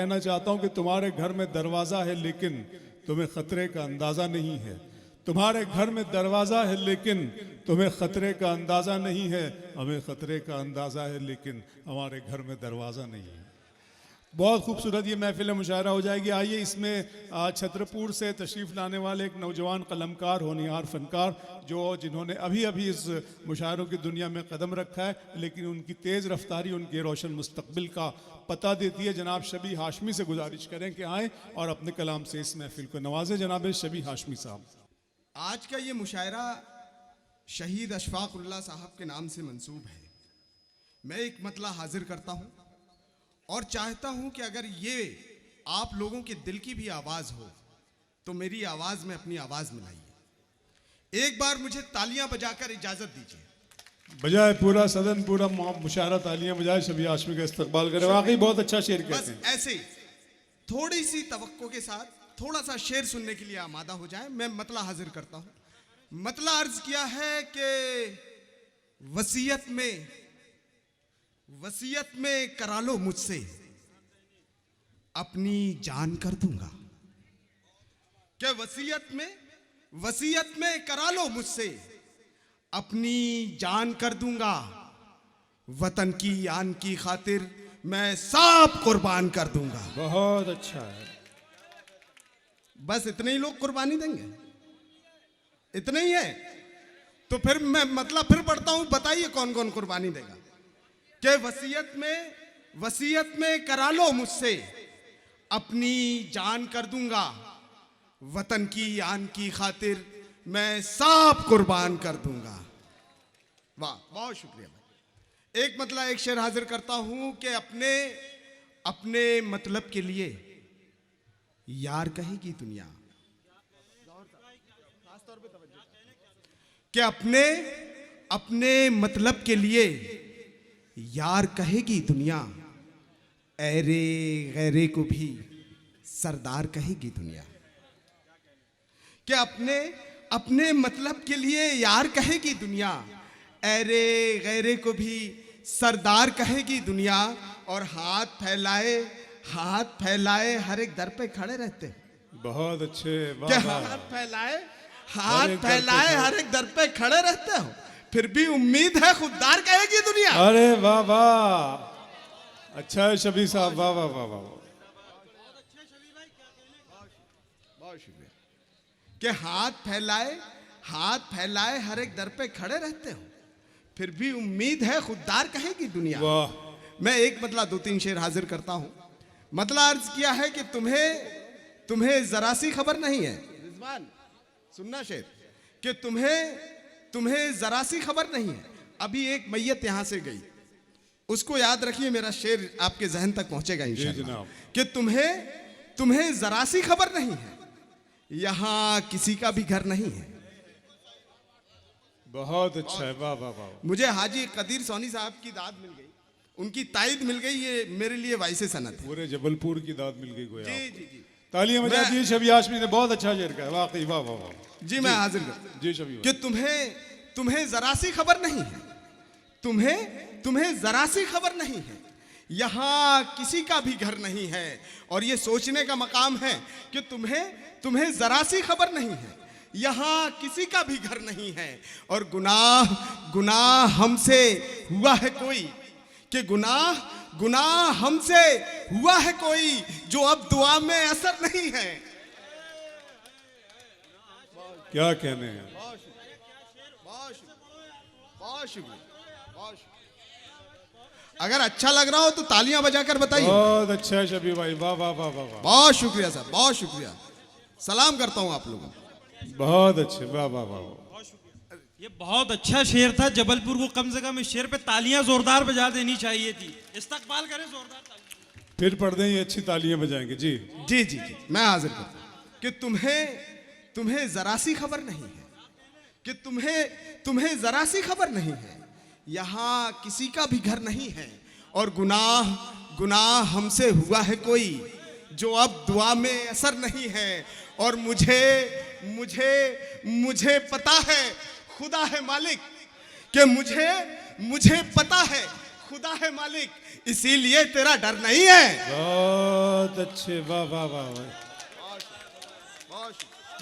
कहना चाहता हूं कि तुम्हारे घर में दरवाज़ा है लेकिन तुम्हें ख़तरे का अंदाज़ा नहीं है। तुम्हारे घर में दरवाज़ा है लेकिन तुम्हें ख़तरे का अंदाज़ा नहीं है। हमें ख़तरे का अंदाज़ा है लेकिन हमारे घर में दरवाज़ा नहीं है। बहुत खूबसूरत ये महफिल मुशायरा हो जाएगी। आइए इसमें छतरपुर से तशरीफ़ लाने वाले एक नौजवान कलमकार, होनहार फ़नकार जिन्होंने अभी अभी इस मुशायरों की दुनिया में कदम रखा है, लेकिन उनकी तेज़ रफ्तारी उनके रोशन मुस्तकबिल का पता देती है। जनाब शबी हाशमी से गुजारिश करें कि आएँ और अपने कलाम से इस महफिल को नवाजें। जनाब शबी हाशमी साहब। आज का ये मुशायरा शहीद अशफाक उल्लाह साहब के नाम से मंसूब है। मैं एक मतला हाजिर करता हूँ और चाहता हूं कि अगर ये आप लोगों के दिल की भी आवाज़ हो तो मेरी आवाज़ में अपनी आवाज़ मिलाइए। एक बार मुझे तालियां बजाकर इजाज़त दीजिए। बजाय पूरा सदन, पूरा मुशायरा तालियां बजाए शबी हाशमी का इस्तकबाल करे। वाकई बहुत अच्छा शेर कहते हैं। बस ऐसे थोड़ी सी तवक्को के साथ थोड़ा सा शेर सुनने के लिए आमादा हो जाए। मैं मतला हाजिर करता हूं। मतला अर्ज किया है कि वसीयत में करा लो मुझसे, अपनी जान कर दूंगा। क्या वसीयत में करा लो मुझसे, अपनी जान कर दूंगा। वतन की आन की खातिर मैं सब कुर्बान कर दूंगा। बहुत अच्छा है। बस इतने ही लोग कुर्बानी देंगे? इतने ही है? तो फिर मैं मतलब फिर पढ़ता हूं, बताइए कौन कौन कुर्बानी देगा। कि वसीयत में करा लो मुझसे, अपनी जान कर दूंगा। वतन की आन की खातिर मैं सब कुर्बान कर दूंगा। वाह, बहुत शुक्रिया भाई। एक मतलब एक शेर हाजिर करता हूं कि अपने मतलब के लिए यार कहेगी दुनिया। कि अपने मतलब के लिए यार कहेगी दुनिया, ऐरे गैरे को भी सरदार कहेगी दुनिया। कि अपने मतलब के लिए यार कहेगी दुनिया, ऐरे गैरे को भी सरदार कहेगी दुनिया। और हाथ फैलाए हर एक दर पे खड़े रहते हैं। बहुत अच्छे। हाथ फैलाए हर एक दर पे खड़े रहते हो, फिर भी उम्मीद है खुददार कहेगी दुनिया। अरे वाह वाह, अच्छा है शबी साहब, वाह वाह वाह वाह। बहुत शुक्रिया। कि हाथ फैलाए हर एक दर पे खड़े रहते हो, फिर भी उम्मीद है खुददार कहेगी दुनिया। वाह। मैं एक मतलब 2-3 शेर हाजिर करता हूं। मतलब अर्ज किया है कि तुम्हें जरा सी खबर नहीं है। रिजवान सुनना शेर, कि तुम्हें जरा सी खबर नहीं है। अभी एक मैयत यहां से गई, उसको याद रखिए, मेरा शेर आपके जहन तक पहुंचेगा इंशाअल्लाह। कि तुम्हें जरा सी खबर नहीं है, यहां किसी का भी घर नहीं है। बहुत अच्छा है, वाह वाह वाह। मुझे हाजी कदीर सोनी साहब की दाद मिल गई, उनकी तायद मिल गई, ये मेरे लिए वाइसे सनत है। पूरे जबलपुर की दाद मिल गई गोया। जी। तालियां बजा दी शबी हाशमी ने, बहुत अच्छा शेर कहा वाकई, वाह वाह वाह। जी मैं हाजिर कर जी शबी। कि तुम्हें जरा सी खबर नहीं है, तुम्हें जरा सी खबर नहीं है, यहां किसी का भी घर नहीं है। और ये सोचने का मकाम है कि तुम्हें जरा सी खबर नहीं है, यहां किसी का भी घर नहीं है। और गुनाह हमसे हुआ है कोई, कि गुनाह हमसे हुआ है कोई, जो अब दुआ में असर नहीं है। क्या कहने हैं। बहुत शुक्रिया। अगर अच्छा लग रहा हो तो तालियां बजाकर बताइए। बहुत अच्छा है शबी भाई, वाह वाह वाह वाह वाह। बहुत शुक्रिया साहब, बहुत शुक्रिया। सलाम करता हूं आप लोगों को। बहुत अच्छे, वाह वाह वाह। ये बहुत अच्छा शेर था। जबलपुर को कम से कम इस शेर पे तालियां जोरदार बजा देनी चाहिए थी। इस्तकबाल करें जोरदार तालियां। फिर पढ़ दें, ये अच्छी तालियां बजाएंगे। जी जी जी जी। मैं हाजिर करता हूं कि तुम्हें जरा सी खबर नहीं है, कि तुम्हें जरा सी खबर नहीं है, यहां किसी का भी घर नहीं है। और गुनाह हमसे हुआ है कोई, जो अब दुआ में असर नहीं है। और मुझे पता है खुदा है मालिक, कि मुझे पता है खुदा है मालिक, इसीलिए तेरा डर नहीं है। बहुत अच्छे, वाह वाह वाह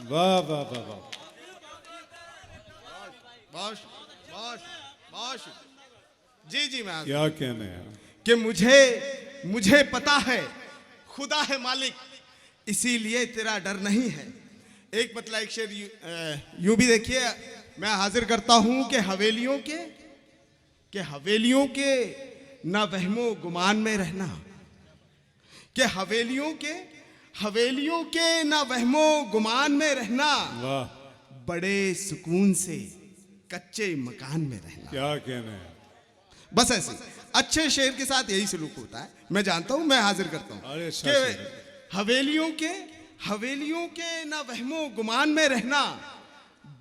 वाह वाह वाह वाह वाह। जी जी मैं क्या कहने हैं। कि मुझे पता है खुदा है मालिक, इसीलिए तेरा डर नहीं है। एक मतलब एक शेर यूं भी देखिए, मैं हाजिर करता हूं कि हवेलियों के ना वहमो गुमान में रहना, कि हवेलियों के ना वहमो गुमान में रहना, वाह, बड़े सुकून से कच्चे मकान में रहना। क्या कहने हैं। बस ऐसे अच्छे शेर के साथ यही सलूक होता है, मैं जानता हूं, मैं हाजिर करता हूं अरे कि हवेलियों के ना वहमो गुमान में रहना,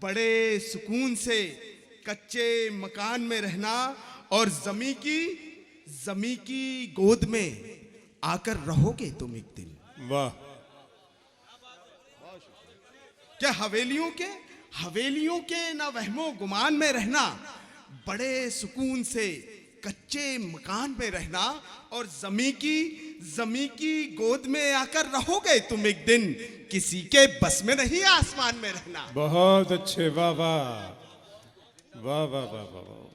बड़े सुकून से कच्चे मकान में रहना, और जमी की गोद में आकर रहोगे तुम एक दिन। वाह, क्या हवेलियों के ना वहमो गुमान में रहना, बड़े सुकून से कच्चे मकान में रहना, और जमी की गोद में आकर रहोगे तुम एक दिन, किसी के बस में नहीं आसमान में रहना। बहुत अच्छे, वाह वाह वाह वाह वाह वाह वाह।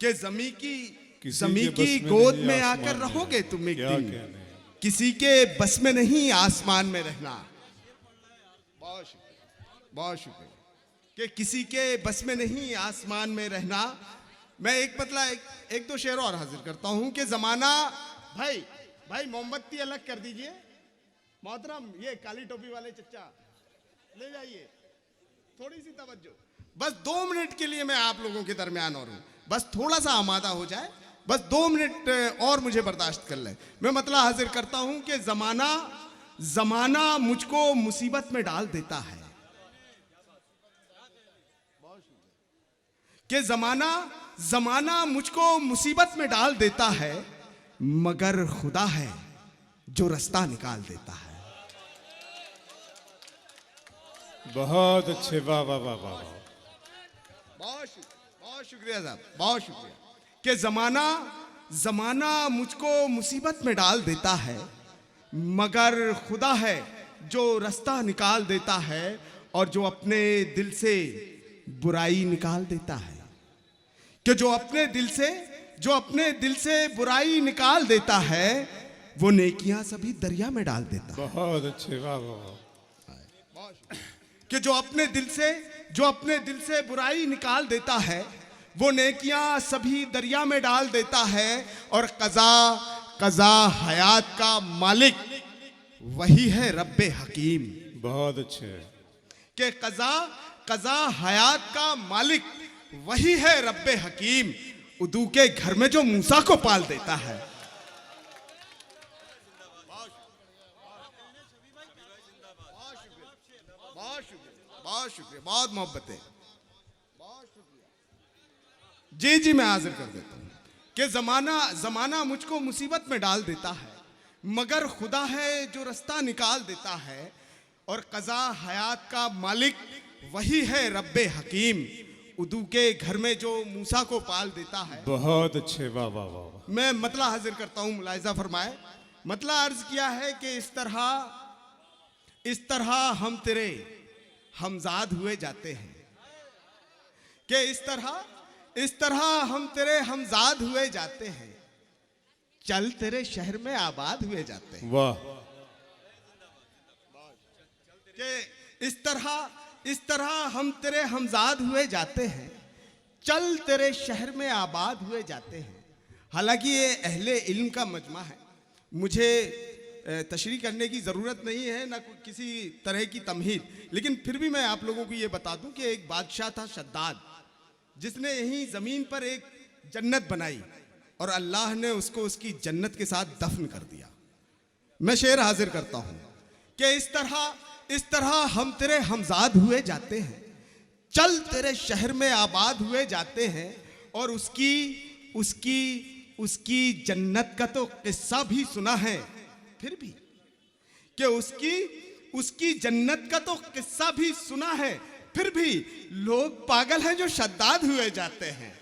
कि जमी की गोद में आकर रहोगे तुम एक दिन, किसी के बस में नहीं आसमान में रहना। बहुत शुक्रिया कि किसी के बस में नहीं आसमान में रहना। मैं एक दो शेर और हाजिर करता हूं कि जमाना, भाई मोमबत्ती अलग कर दीजिए मोहतरम, ये काली टोपी वाले चच्चा ले जाइए, थोड़ी सी तवज्जो, बस 2 मिनट के लिए मैं आप लोगों के दरमियान और हूं, बस थोड़ा सा आमादा हो जाए, बस 2 मिनट और मुझे बर्दाश्त कर ले। मैं मतलब हाजिर करता हूं कि जमाना मुझको मुसीबत में डाल देता है, कि जमाना मुझको मुसीबत में डाल देता है, मगर खुदा है जो रास्ता निकाल देता है। बहुत अच्छे, वाह वाह वाह वाह। बहुत शुक्रिया साहब, बहुत शुक्रिया कि जमाना मुझको मुसीबत में डाल देता है, मगर खुदा है जो रास्ता निकाल देता है, और जो अपने दिल से बुराई निकाल देता है, कि जो अपने दिल से बुराई निकाल देता है, वो नेकियां सभी दरिया में डाल देता है। बहुत अच्छे, वाह वाह वाह। कि जो अपने दिल से बुराई निकाल देता है, वो नेकियां सभी दरिया में डाल देता है, और कज़ा हयात का मालिक वही है रब्बे हकीम। बहुत अच्छे, कि कज़ा हयात का मालिक वही है रब्बे हकीम, उदू के घर में जो मूसा को पाल देता है। बहुत शुक्रिया, बहुत मोहब्बतें, बहुत शुक्रिया। जी मैं हाजिर कर देता हूं कि जमाना मुझको मुसीबत में डाल देता है, मगर खुदा है जो रास्ता निकाल देता है, और कज़ा हयात का मालिक वही है रब्बे हकीम, उदू के घर में जो मूसा को पाल देता है। बहुत अच्छे, वाह वाह वाह। मैं मतला हाजिर करता हूं, मुलाहिजा फरमाए। मतला अर्ज किया है कि इस तरह हम तेरे हमजाद हुए जाते हैं, कि इस तरह हम तेरे हमजाद हुए जाते हैं, चल तेरे शहर में आबाद हुए जाते हैं। वाह, कि इस तरह हम तेरे हमजाद हुए जाते हैं, चल तेरे शहर में आबाद हुए जाते हैं। हालांकि ये अहले इल्म का मजमा है, मुझे तशरीह करने की ज़रूरत नहीं है, ना किसी तरह की तमहीद, लेकिन फिर भी मैं आप लोगों को ये बता दूं कि एक बादशाह था शद्दाद, जिसने यहीं ज़मीन पर एक जन्नत बनाई, और अल्लाह ने उसको उसकी जन्नत के साथ दफन कर दिया। मैं शेर हाजिर करता हूँ कि इस तरह हम तेरे हमजाद हुए जाते हैं, चल तेरे शहर में आबाद हुए जाते हैं, और उसकी जन्नत का तो किस्सा भी सुना है, फिर भी कि उसकी जन्नत का तो किस्सा भी सुना है, फिर भी लोग पागल हैं जो शद्दाद हुए जाते हैं।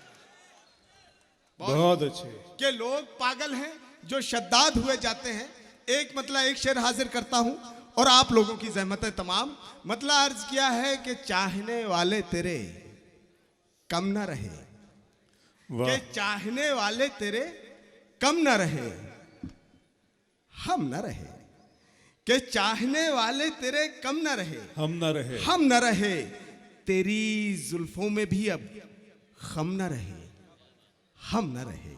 बहुत अच्छे। कि लोग पागल हैं जो शद्दाद हुए जाते हैं। एक मतलब एक शेर हाजिर करता हूं और आप लोगों की जहमत है तमाम। मतलब अर्ज किया है कि चाहने वाले तेरे कम न रहे, वाह कि चाहने वाले तेरे कम न रहे, हम न रहे, कि चाहने वाले तेरे कम न रहे, हम न रहे, हम न रहे, तेरी जुल्फों में भी अब खम न रहे, हम न रहे,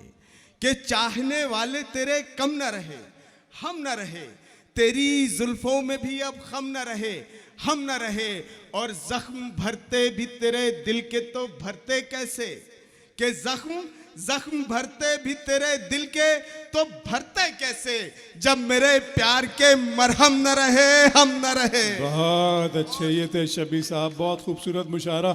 कि चाहने वाले तेरे कम न रहे, हम न रहे, तेरी जुल्फों में भी अब खम न रहे, हम न रहे, और जख्म भरते भी तेरे दिल के तो भरते कैसे, कि जख्म भरते भी तेरे दिल के तो भरते कैसे, जब मेरे प्यार के मरहम न रहे, हम न रहे। बहुत अच्छे। ये थे शबी साहब, बहुत खूबसूरत मुशायरा।